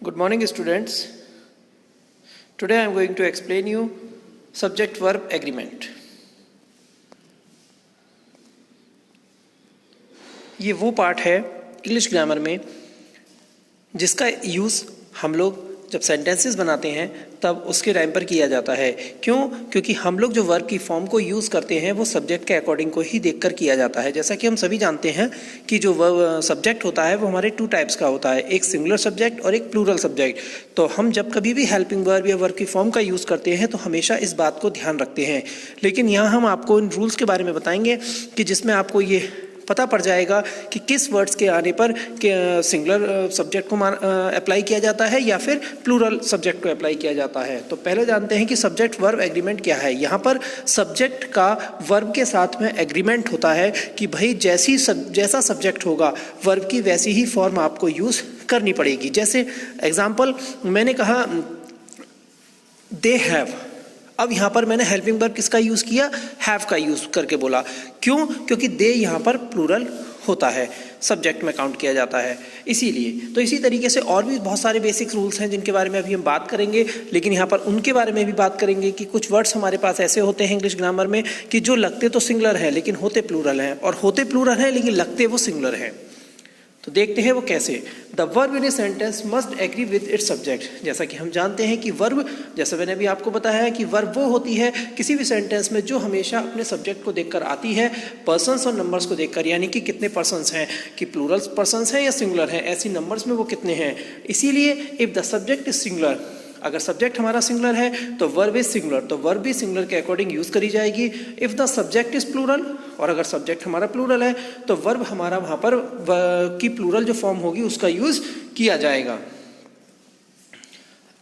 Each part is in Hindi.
Good morning, students. Today I am going to explain you subject-verb agreement. ये वो पार्ट है इंग्लिश ग्रामर में जिसका यूज़ हम लोग जब सेंटेंसेस बनाते हैं तब उसके टाइम पर किया जाता है। क्यों? क्योंकि हम लोग जो वर्ब की फॉर्म को यूज़ करते हैं वो सब्जेक्ट के अकॉर्डिंग को ही देखकर किया जाता है। जैसा कि हम सभी जानते हैं कि जो सब्जेक्ट होता है वो हमारे 2 टाइप्स का होता है, एक सिंगुलर सब्जेक्ट और एक प्लूरल सब्जेक्ट। तो हम जब कभी भी हेल्पिंग वर्ब या वर्ब की फॉर्म का यूज़ करते हैं तो हमेशा इस बात को ध्यान रखते हैं। लेकिन यहाँ हम आपको इन रूल्स के बारे में बताएंगे कि जिसमें आपको ये पता पड़ जाएगा कि किस वर्ड्स के आने पर सिंगुलर सब्जेक्ट को अप्लाई किया जाता है या फिर प्लूरल सब्जेक्ट को अप्लाई किया जाता है। तो पहले जानते हैं कि सब्जेक्ट वर्ब एग्रीमेंट क्या है। यहाँ पर सब्जेक्ट का वर्ब के साथ में एग्रीमेंट होता है कि भाई जैसा सब्जेक्ट होगा वर्ब की वैसी ही फॉर्म आपको यूज़ करनी पड़ेगी। जैसे एग्जाम्पल मैंने कहा दे हैव, अब यहाँ पर मैंने हेल्पिंग वर्ब किसका यूज़ किया? हैव का यूज़ करके बोला। क्यों? क्योंकि दे यहाँ पर प्लूरल होता है, सब्जेक्ट में काउंट किया जाता है इसीलिए। तो इसी तरीके से और भी बहुत सारे बेसिक रूल्स हैं जिनके बारे में अभी हम बात करेंगे, लेकिन यहाँ पर उनके बारे में भी बात करेंगे कि कुछ वर्ड्स हमारे पास ऐसे होते हैं इंग्लिश ग्रामर में कि जो लगते तो सिंगुलर हैं लेकिन होते प्लूरल हैं, और होते प्लूरल हैं लेकिन लगते वो सिंगुलर हैं। तो देखते हैं वो कैसे। The verb in a sentence must agree with its subject. जैसा कि हम जानते हैं कि वर्ब, जैसा मैंने अभी आपको बताया है कि वर्ब वो होती है किसी भी सेंटेंस में जो हमेशा अपने सब्जेक्ट को देखकर आती है, पर्सन्स और नंबर्स को देखकर, यानी कि कितने पर्सन्स हैं, कि प्लूरल पर्सन्स हैं या सिंगुलर हैं, ऐसी नंबर्स में वो कितने हैं। इसीलिए if the subject is singular, अगर सब्जेक्ट हमारा सिंगुलर है तो वर्ब इज सिंगुलर, तो वर्ब भी सिंगुलर के अकॉर्डिंग यूज करी जाएगी। If the subject is plural, और अगर सब्जेक्ट हमारा प्लूरल है तो वर्ब हमारा वहां पर की प्लूरल जो फॉर्म होगी उसका यूज किया जाएगा।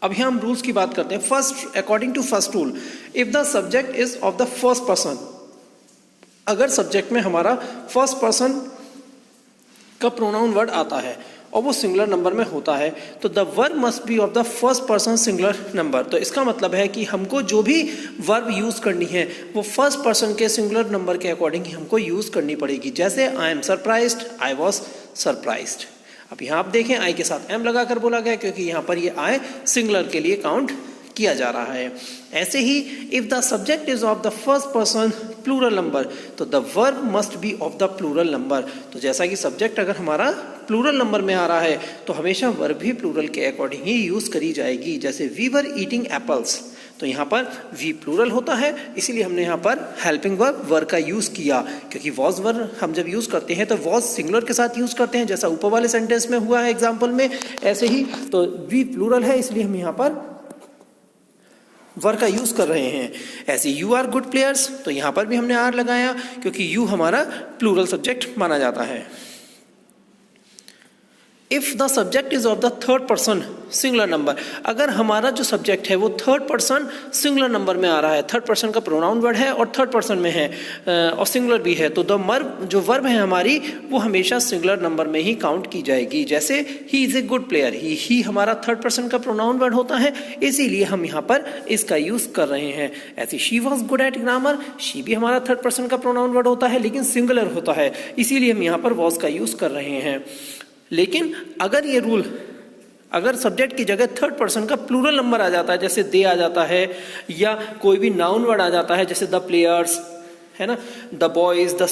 अभी हम रूल्स की बात करते हैं। First, according to first rule, if the subject is of the first person, अगर सब्जेक्ट में हमारा फर्स्ट पर्सन का प्रोनाउन वर्ड आता है और वो सिंगुलर नंबर में होता है तो the verb must be of the first person singular number. तो इसका मतलब है कि हमको जो भी वर्ब यूज करनी है वो फर्स्ट पर्सन के सिंगुलर नंबर के अकॉर्डिंग ही हमको यूज करनी पड़ेगी। जैसे I am surprised, I was surprised. अब यहाँ आप देखें आई के साथ एम लगाकर बोला गया क्योंकि यहाँ पर ये आई सिंगुलर के लिए काउंट किया जा रहा है। ऐसे ही if the subject is of the first person plural number तो the verb must be of the plural number. तो जैसा कि सब्जेक्ट अगर हमारा प्लूरल नंबर में आ रहा है तो हमेशा वर्ब भी प्लूरल के अकॉर्डिंग ही यूज करी जाएगी। जैसे वी वर ईटिंग एप्पल्स, तो यहाँ पर वी प्लूरल होता है इसीलिए हमने यहाँ पर हेल्पिंग वर्ब वर का यूज किया। क्योंकि वॉज वर्ब हम जब यूज करते हैं तो वॉज सिंगुलर के साथ यूज करते हैं, जैसा ऊपर वाले सेंटेंस में हुआ है एग्जाम्पल में। ऐसे ही तो वी प्लूरल है इसलिए हम यहाँ पर वर का यूज कर रहे हैं। ऐसे यू आर गुड प्लेयर्स, तो यहां पर भी हमने आर लगाया क्योंकि यू हमारा प्लूरल सब्जेक्ट माना जाता है। If the subject is of the third person singular number, अगर हमारा जो सब्जेक्ट है वो थर्ड पर्सन सिंगुलर नंबर में आ रहा है, थर्ड पर्सन का प्रोनाउन वर्ड है और थर्ड पर्सन में है और सिंगुलर भी है, तो द जो वर्ब है हमारी वो हमेशा सिंगुलर नंबर में ही काउंट की जाएगी। जैसे he is a good player, ही हमारा थर्ड पर्सन का प्रोनाउन वर्ड होता है इसीलिए हम यहाँ पर इसका यूज कर रहे हैं। ऐसे she was good at grammar, she भी हमारा थर्ड पर्सन का प्रोनाउन वर्ड होता है लेकिन सिंगुलर होता है इसीलिए हम यहाँ पर वॉज का यूज कर रहे हैं। लेकिन अगर ये रूल, अगर सब्जेक्ट की जगह थर्ड पर्सन का प्लूरल नंबर आ जाता है, जैसे दे आ जाता है या कोई भी नाउन वर्ड आ जाता है जैसे द प्लेयर्स है ना, द बॉयज, द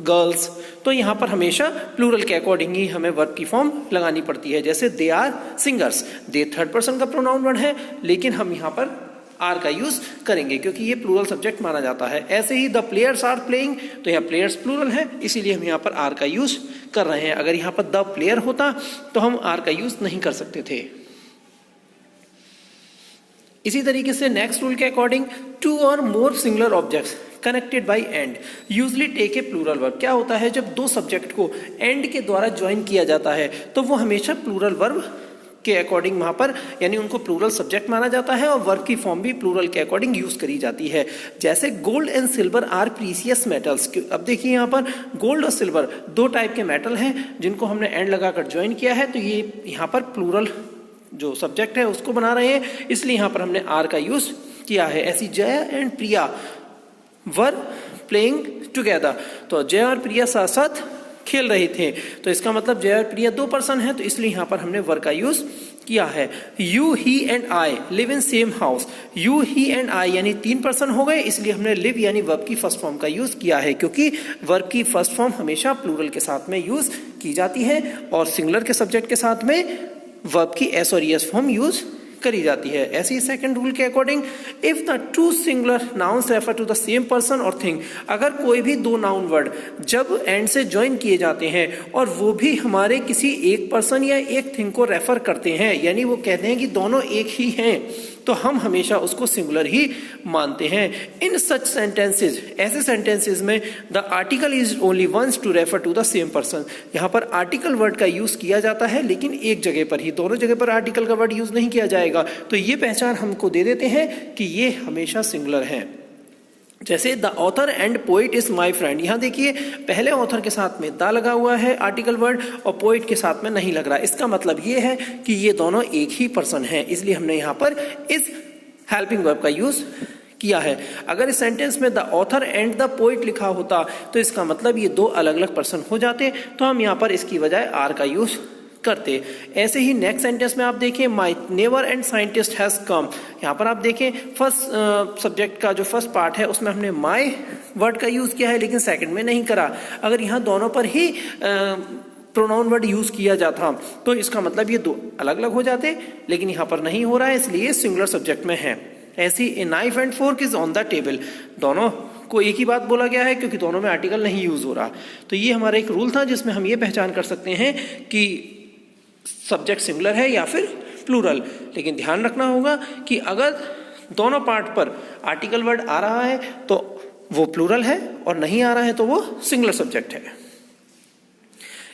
गर्ल्स, तो यहाँ पर हमेशा प्लूरल के अकॉर्डिंग ही हमें वर्ब की फॉर्म लगानी पड़ती है। जैसे they are singers, they third person का प्रोनाउन वर्ड है लेकिन हम यहाँ पर आर का यूज करेंगे क्योंकि ये प्लूरल सब्जेक्ट माना जाता है। ऐसे ही द प्लेयर्स आर प्लेइंग, तो यहाँ प्लेयर्स प्लूरल है इसीलिए हम यहाँ पर आर का यूज कर रहे हैं। अगर यहाँ पर द प्लेयर होता तो हम आर का यूज नहीं कर सकते थे। इसी तरीके से नेक्स्ट रूल के according to or more singular objects connected by and usually take a plural verb. क्या होता है जब दो सब्जेक्ट को एंड के द्वारा ज्वाइन किया जाता है तो वो हमेशा प्लूरल वर्ब के अकॉर्डिंग वहां पर, यानी उनको प्लूरल सब्जेक्ट माना जाता है और वर्ब की फॉर्म भी प्लूरल के अकॉर्डिंग यूज करी जाती है। जैसे gold and silver are precious metals. अब देखिए यहाँ पर गोल्ड और सिल्वर दो टाइप के मेटल हैं जिनको हमने एंड लगाकर ज्वाइन किया है, तो ये यहाँ पर प्लूरल जो सब्जेक्ट है उसको बना रहे हैं इसलिए यहाँ पर हमने आर का यूज किया है। ऐसी Jaya and Priya were playing together, तो जया और प्रिया साथ साथ खेल रहे थे। तो इसका मतलब जय और प्रिया 2 पर्सन है, तो इसलिए यहाँ पर हमने वर का यूज किया है। You, he and I live in same house. You, he and I यानी 3 पर्सन हो गए, इसलिए हमने लिव यानी वर्ब की फर्स्ट फॉर्म का यूज किया है, क्योंकि वर्ब की फर्स्ट फॉर्म हमेशा प्लूरल के साथ में यूज की जाती है और सिंगुलर के सब्जेक्ट के साथ में वर्ब की एस और ईएस फॉर्म यूज करी जाती है। ऐसे ही सेकंड रूल के according, if the two singular nouns refer to the same person or thing, अगर कोई भी 2 नाउन वर्ड जब एंड से ज्वाइन किए जाते हैं और वो भी हमारे किसी एक पर्सन या एक थिंग को रेफर करते हैं, यानी वो कहते हैं कि दोनों एक ही हैं, तो हम हमेशा उसको सिंगुलर ही मानते हैं। इन सच सेंटेंसेज, ऐसे सेंटेंसेज में the article is only once to refer to the same person. यहाँ पर आर्टिकल वर्ड का यूज किया जाता है, लेकिन एक जगह पर ही, दोनों जगह पर आर्टिकल का वर्ड यूज नहीं किया जाएगा। तो ये पहचान हमको दे देते हैं कि ये हमेशा सिंगुलर है। जैसे the author and poet is my friend, यहां देखिए पहले ऑथर के साथ में द लगा हुआ है आर्टिकल वर्ड और पोइट के साथ में नहीं लग रहा। इसका मतलब ये है कि ये दोनों एक ही पर्सन है, इसलिए हमने यहां पर इस हेल्पिंग वर्ब का यूज किया है। अगर इस सेंटेंस में the author and the poet लिखा होता तो इसका मतलब ये 2 अलग अलग पर्सन हो जाते, तो हम यहां पर इसकी बजाय आर का यूज करते। ऐसे ही नेक्स्ट सेंटेंस में आप देखें, my neighbour and scientist has come, यहाँ पर आप देखें फर्स्ट सब्जेक्ट का जो फर्स्ट पार्ट है उसमें हमने माय वर्ड का यूज किया है, लेकिन सेकंड में नहीं करा। अगर यहाँ दोनों पर ही प्रोनाउन वर्ड यूज किया जाता तो इसका मतलब ये 2 अलग अलग हो जाते, लेकिन यहाँ पर नहीं हो रहा है, इसलिए सिंगुलर सब्जेक्ट में है। ऐसी a knife and fork is on the table, दोनों को एक ही बात बोला गया है क्योंकि दोनों में आर्टिकल नहीं यूज हो रहा। तो ये हमारा एक रूल था जिसमें हम ये पहचान कर सकते हैं कि सब्जेक्ट सिंगुलर है या फिर प्लूरल। लेकिन ध्यान रखना होगा कि अगर दोनों पार्ट पर आर्टिकल वर्ड आ रहा है तो वो प्लूरल है और नहीं आ रहा है तो वो सिंगुलर सब्जेक्ट है।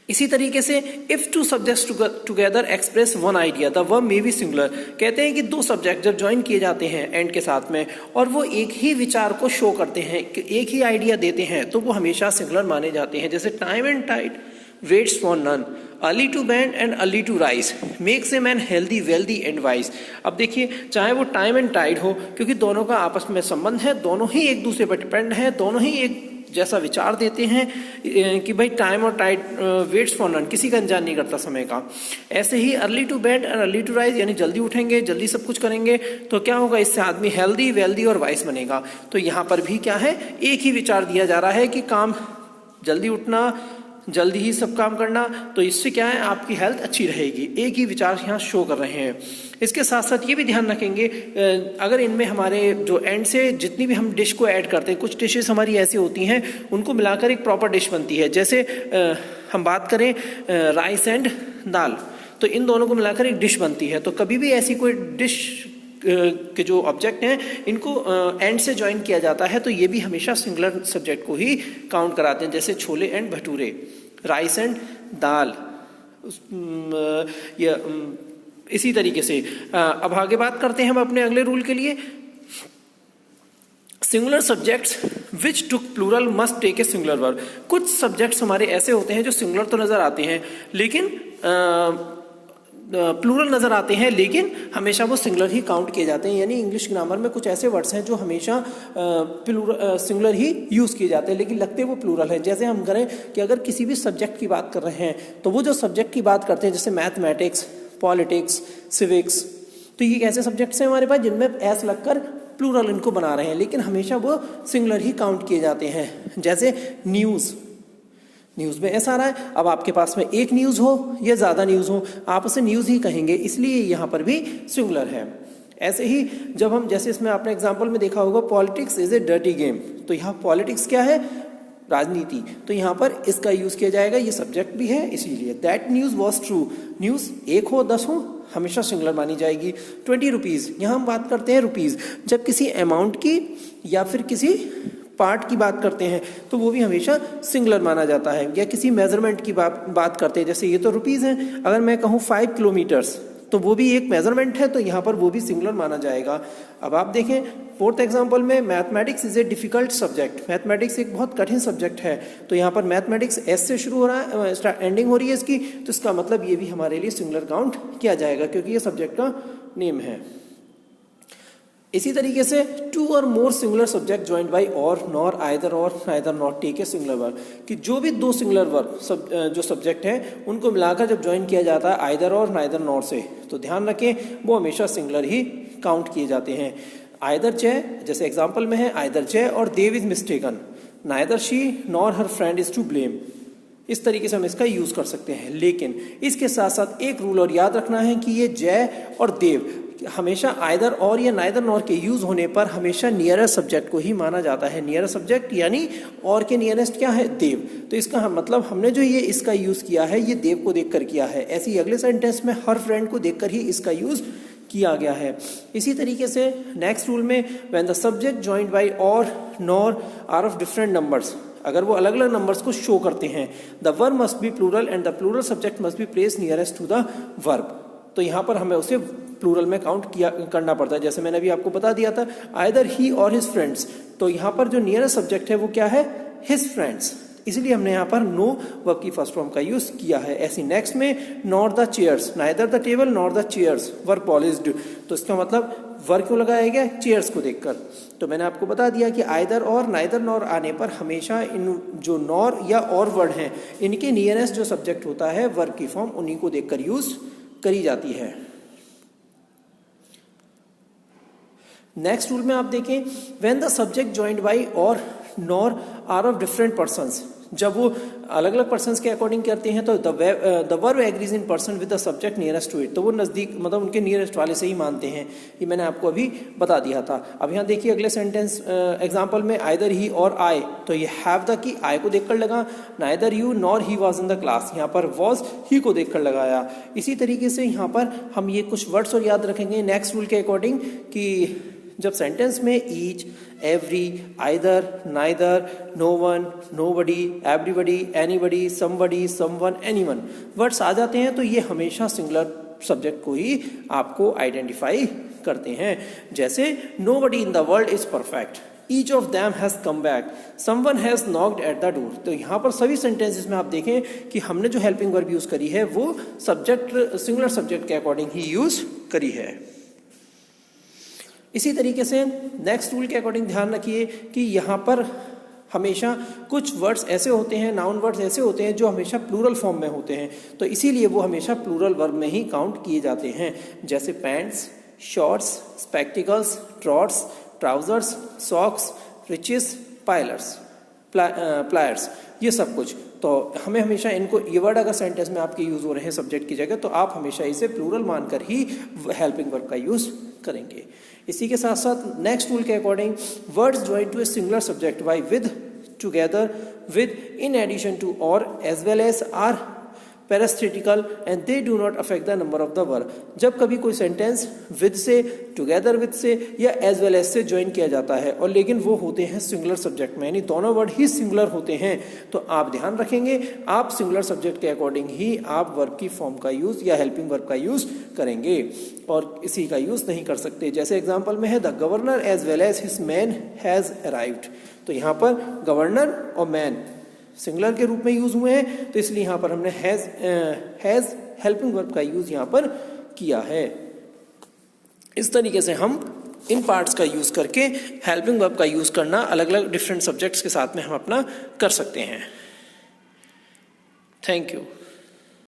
इसी तरीके से if 2 subjects together express one idea the verb may be singular, कहते हैं कि 2 सब्जेक्ट जब ज्वाइन किए जाते हैं एंड के साथ में और वो एक ही विचार को शो करते हैं, एक ही आइडिया देते हैं, तो वो हमेशा सिंगुलर माने जाते हैं। जैसे time and tide waits for none, early to bend and early to rise, makes a man healthy wealthy and wise. अब देखिए चाहे वो टाइम एंड टाइड हो, क्योंकि दोनों का आपस में संबंध है, दोनों ही एक दूसरे पर डिपेंड है, दोनों ही एक जैसा विचार देते हैं कि भाई टाइम और टाइड वेट्स फॉर नन, किसी का इंतजार नहीं करता समय का। ऐसे ही early to bed and early to rise, यानी जल्दी उठेंगे जल्दी सब कुछ करेंगे तो क्या होगा, इससे आदमी हेल्दी वेल्दी और वाइज बनेगा। तो यहाँ पर भी क्या है, एक ही विचार दिया जा रहा है कि काम जल्दी उठना, जल्दी ही सब काम करना, तो इससे क्या है आपकी हेल्थ अच्छी रहेगी। एक ही विचार यहाँ शो कर रहे हैं। इसके साथ साथ ये भी ध्यान रखेंगे, अगर इनमें हमारे जो एंड से जितनी भी हम डिश को ऐड करते हैं, कुछ डिशेस हमारी ऐसी होती हैं उनको मिलाकर एक प्रॉपर डिश बनती है। जैसे हम बात करें राइस एंड दाल, तो इन दोनों को मिलाकर एक डिश बनती है। तो कभी भी ऐसी कोई डिश के जो ऑब्जेक्ट हैं इनको एंड से ज्वाइन किया जाता है तो ये भी हमेशा सिंगुलर सब्जेक्ट को ही काउंट कराते हैं। जैसे chole and bhature, rice and dal, इसी तरीके से। अब आगे बात करते हैं हम अपने अगले रूल के लिए। Singular subjects which took plural must take a singular verb. कुछ सब्जेक्ट्स हमारे ऐसे होते हैं जो सिंगुलर तो नजर आते हैं लेकिन प्लूरल नजर आते हैं, लेकिन हमेशा वो सिंगुलर ही काउंट किए जाते हैं। यानी इंग्लिश ग्रामर में कुछ ऐसे वर्ड्स हैं जो हमेशा सिंगुलर ही यूज किए जाते हैं लेकिन लगते वो प्लूरल है। जैसे हम करें कि अगर किसी भी सब्जेक्ट की बात कर रहे हैं तो वो जो सब्जेक्ट की बात करते हैं जैसे मैथमेटिक्स, पॉलिटिक्स, सिविक्स, तो ये ऐसे सब्जेक्ट्स हैं हमारे पास जिनमें एस लगकर प्लूरल इनको बना रहे हैं लेकिन हमेशा वो सिंगुलर ही काउंट किए जाते हैं। जैसे न्यूज़, न्यूज़ में ऐसा आ रहा है, अब आपके पास में एक न्यूज़ हो या ज़्यादा न्यूज़ हो आप उसे न्यूज़ ही कहेंगे, इसलिए यहाँ पर भी सिंगुलर है। ऐसे ही जब हम, जैसे इसमें आपने एग्जाम्पल में देखा होगा politics is a dirty game, तो यहाँ पॉलिटिक्स क्या है, राजनीति, तो यहाँ पर इसका यूज किया जाएगा, ये सब्जेक्ट भी है इसीलिए। That news was true, news एक हो 10 हो हमेशा सिंगुलर मानी जाएगी। 20 रुपीज़, यहाँ हम बात करते हैं रुपीज़, जब किसी अमाउंट की या फिर किसी पार्ट की बात करते हैं तो वो भी हमेशा सिंगुलर माना जाता है। या किसी मेजरमेंट की बात करते हैं, जैसे ये तो रुपीज़ हैं, अगर मैं कहूँ 5 किलोमीटर्स तो वो भी एक मेजरमेंट है तो यहाँ पर वो भी सिंगुलर माना जाएगा। अब आप देखें 4th एग्जाम्पल में mathematics is a difficult subject, mathematics एक बहुत कठिन सब्जेक्ट है, तो यहाँ पर मैथमेटिक्स एस से शुरू हो रहा है, एंडिंग हो रही है इसकी, तो इसका मतलब ये भी हमारे लिए सिंगुलर काउंट किया जाएगा क्योंकि ये सब्जेक्ट का नेम है। इसी तरीके से two or more singular subject joined by or, nor, either or, neither, not take a singular verb, कि जो भी दो सिंगुलर वर्ब जो सब्जेक्ट हैं उनको मिलाकर जब ज्वाइन किया जाता है आइदर और, नाइदर, नॉर से, तो ध्यान रखें वो हमेशा सिंगुलर ही काउंट किए जाते हैं। आइदर जय, जैसे एग्जाम्पल में है either Jay or Dev is mistaken, neither she nor her friend is to blame. इस तरीके से हम इसका यूज कर सकते हैं। लेकिन इसके साथ साथ एक रूल और याद रखना है कि ये जय और देव हमेशा आइदर और या नाइदर नॉर के यूज होने पर हमेशा नियरेस्ट सब्जेक्ट को ही माना जाता है। नियरेस्ट सब्जेक्ट यानी और के नियरेस्ट क्या है, देव। तो इसका मतलब हमने जो ये इसका यूज किया है ये देव को देखकर किया है। ऐसे ही अगले सेंटेंस में हर फ्रेंड को देखकर ही इसका यूज किया गया है। इसी तरीके से नेक्स्ट रूल में when the subject joined by or, nor are of different numbers, अगर वो अलग अलग नंबर्स को शो करते हैं, the verb must be plural and the plural subject must be placed nearest to the verb. तो यहाँ पर हमें उसे प्लूरल में काउंट करना पड़ता है। जैसे मैंने अभी आपको बता दिया था आइदर ही और हिज फ्रेंड्स, तो यहाँ पर जो नियरेस्ट सब्जेक्ट है वो क्या है, हिज फ्रेंड्स, इसलिए हमने यहाँ पर नो वर्ब की फर्स्ट फॉर्म का यूज किया है। ऐसी नेक्स्ट में not the chairs, neither the table not the chairs were polished, तो इसका मतलब वर्ब क्यों लगाया गया, चेयर्स को देखकर। तो मैंने आपको बता दिया कि आइदर और, नाइदर नॉर आने पर हमेशा इन जो नॉर या और वर्ड हैं इनके नियरेस्ट जो सब्जेक्ट होता है वर्ब की फॉर्म उन्हीं को देखकर यूज करी जाती है। नेक्स्ट रूल में आप देखें when the subject joined by or, nor are of different persons, जब वो अलग अलग पर्सन्स के अकॉर्डिंग करते हैं तो the verb agrees in person with the subject nearest to it, तो वो नजदीक मतलब उनके नियरेस्ट वाले से ही मानते हैं। ये मैंने आपको अभी बता दिया था। अब यहाँ देखिए अगले सेंटेंस एग्जांपल में आइदर ही और आई, तो ये हैव द की आई को देखकर लगा, neither you nor he was in the class, यहाँ पर वाज ही को देखकर लगाया। इसी तरीके से यहाँ पर हम ये कुछ वर्ड्स और याद रखेंगे नेक्स्ट रूल के अकॉर्डिंग कि जब सेंटेंस में each, every, either, neither, no one, nobody, everybody, anybody, somebody, someone, anyone words आ जाते हैं तो ये हमेशा सिंगुलर सब्जेक्ट को ही आपको आइडेंटिफाई करते हैं। जैसे nobody in the world is perfect, each of them has come back, someone has knocked at the door. तो यहाँ पर सभी सेंटेंसेस में आप देखें कि हमने जो हेल्पिंग वर्ब यूज करी है वो सब्जेक्ट सिंगुलर सब्जेक्ट के अकॉर्डिंग ही यूज करी है। इसी तरीके से नेक्स्ट रूल के अकॉर्डिंग ध्यान रखिए कि यहाँ पर हमेशा कुछ वर्ड्स ऐसे होते हैं, नाउन वर्ड्स ऐसे होते हैं जो हमेशा प्लूरल फॉर्म में होते हैं, तो इसीलिए वो हमेशा प्लूरल वर्ब में ही काउंट किए जाते हैं। जैसे pants, shorts, spectacles, trots, trousers, socks, riches, pliers, pliers, ये सब कुछ। तो हमें हमेशा इनको, ये वर्ड अगर सेंटेंस में आपके यूज हो रहे हैं सब्जेक्ट की जगह, तो आप हमेशा इसे प्लूरल मानकर ही हेल्पिंग वर्ब का यूज करेंगे। इसी के साथ साथ नेक्स्ट रूल के according words join to a singular subject by with, together with, in addition to or, as well as, are parenthetical and they do not affect the number of the verb. जब कभी कोई सेंटेंस विद से, टुगेदर विद से या एज वेल एज से ज्वाइन किया जाता है और लेकिन वो होते हैं सिंगुलर सब्जेक्ट में, यानी दोनों वर्ड ही सिंगुलर होते हैं, तो आप ध्यान रखेंगे आप सिंगुलर सब्जेक्ट के अकॉर्डिंग ही आप वर्ब की फॉर्म का यूज या हेल्पिंग वर्ब का यूज करेंगे और इसी का यूज नहीं कर सकते। जैसे एग्जाम्पल में है the governor as well as his man has arrived, तो यहाँ पर गवर्नर और मैन सिंगुलर के रूप में यूज हुए हैं, तो इसलिए यहाँ पर हमने हैज हेल्पिंग वर्ब का यूज यहाँ पर किया है। इस तरीके से हम इन पार्ट्स का यूज करके हेल्पिंग वर्ब का यूज करना अलग अलग डिफरेंट सब्जेक्ट्स के साथ में हम अपना कर सकते हैं। Thank you.